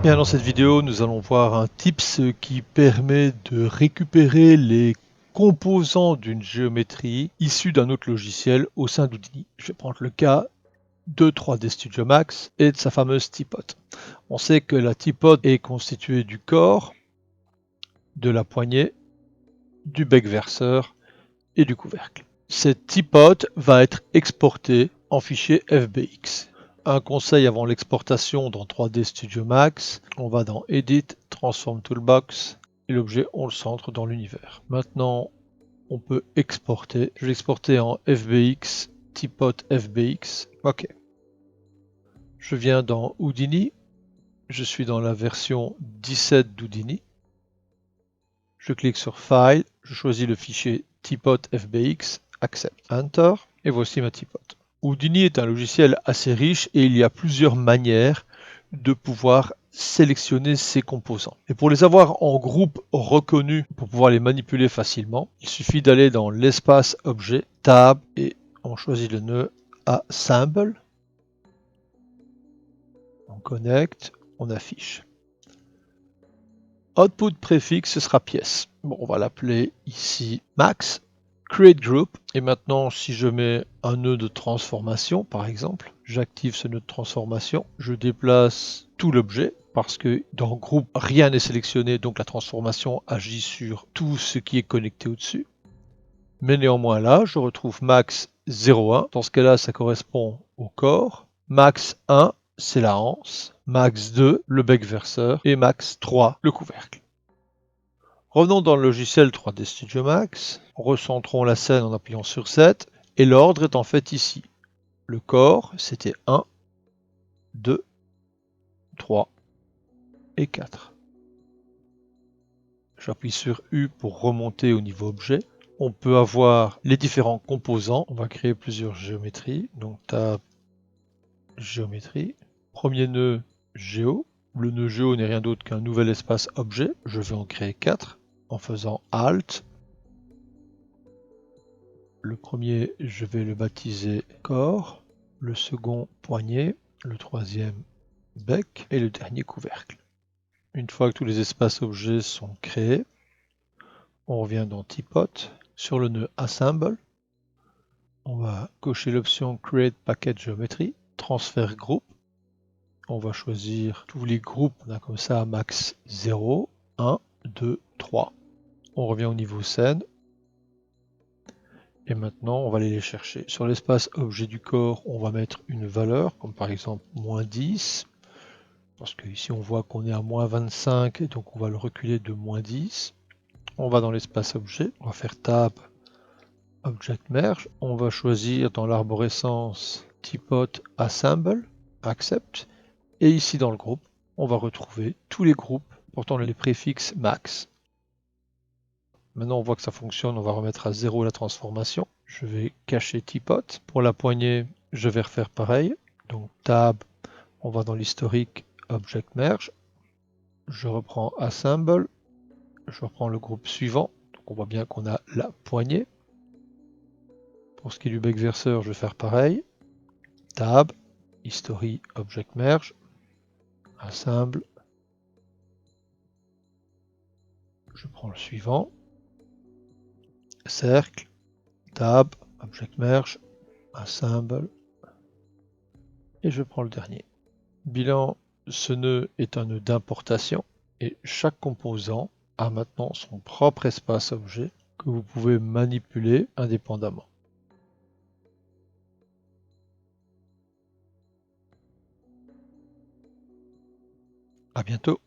Bien, dans cette vidéo, nous allons voir un tips qui permet de récupérer les composants d'une géométrie issue d'un autre logiciel au sein d'Houdini. Je vais prendre le cas de 3D Studio Max et de sa fameuse teapot. On sait que la teapot est constituée du corps, de la poignée, du bec verseur et du couvercle. Cette teapot va être exportée en fichier FBX. Un conseil avant l'exportation dans 3D Studio Max, on va dans Edit, Transform Toolbox, et l'objet on le centre dans l'univers. Maintenant on peut exporter, je vais l'exporter en FBX, teapot FBX, ok. Je viens dans Houdini, je suis dans la version 17 d'Houdini, je clique sur File, je choisis le fichier teapot FBX, Accept, Enter, et voici ma teapot. Houdini est un logiciel assez riche et il y a plusieurs manières de pouvoir sélectionner ces composants. Et pour les avoir en groupe reconnu, pour pouvoir les manipuler facilement, il suffit d'aller dans l'espace objet, Tab, et on choisit le nœud Assemble. On connecte, on affiche. Output préfixe, ce sera pièce. Bon, on va l'appeler ici Max. Create Group, et maintenant si je mets un nœud de transformation par exemple, j'active ce nœud de transformation, je déplace tout l'objet parce que dans groupe rien n'est sélectionné, donc la transformation agit sur tout ce qui est connecté au-dessus. Mais néanmoins là, je retrouve max 0,1, dans ce cas-là ça correspond au corps, max 1 c'est la anse, max 2 le bec verseur et max 3 le couvercle. Revenons dans le logiciel 3D Studio Max, recentrons la scène en appuyant sur 7, et l'ordre est en fait ici. Le corps, c'était 1, 2, 3 et 4. J'appuie sur U pour remonter au niveau objet. On peut avoir les différents composants. On va créer plusieurs géométries. Donc Tab, Géométrie. Premier nœud, Géo. Le nœud Géo n'est rien d'autre qu'un nouvel espace objet. Je vais en créer 4 en faisant Alt. Le premier, je vais le baptiser corps, le second poignet, le troisième bec et le dernier couvercle. Une fois que tous les espaces objets sont créés, on revient dans Teapot, sur le nœud Assemble, on va cocher l'option Create Package Geometry, Transfert Group, on va choisir tous les groupes, on a comme ça max 0, 1, 2, 3. On revient au niveau scène, et maintenant, on va aller les chercher. Sur l'espace objet du corps, on va mettre une valeur, comme par exemple moins 10, parce que ici on voit qu'on est à moins 25, et donc on va le reculer de moins 10. On va dans l'espace objet, on va faire Tab, Object Merge. On va choisir dans l'arborescence Teapot Assemble, Accept. Et ici dans le groupe, on va retrouver tous les groupes portant les préfixes max. Maintenant, on voit que ça fonctionne, on va remettre à 0 la transformation. Je vais cacher Teapot. Pour la poignée, je vais refaire pareil. Donc Tab, on va dans l'historique Object Merge. Je reprends Assemble. Je reprends le groupe suivant. Donc on voit bien qu'on a la poignée. Pour ce qui est du bec verseur, je vais faire pareil. Tab, History Object Merge. Assemble. Je prends le suivant. Cercle, Tab, Object Merge, Assemble, et je prends le dernier. Bilan, ce nœud est un nœud d'importation, et chaque composant a maintenant son propre espace objet que vous pouvez manipuler indépendamment. À bientôt.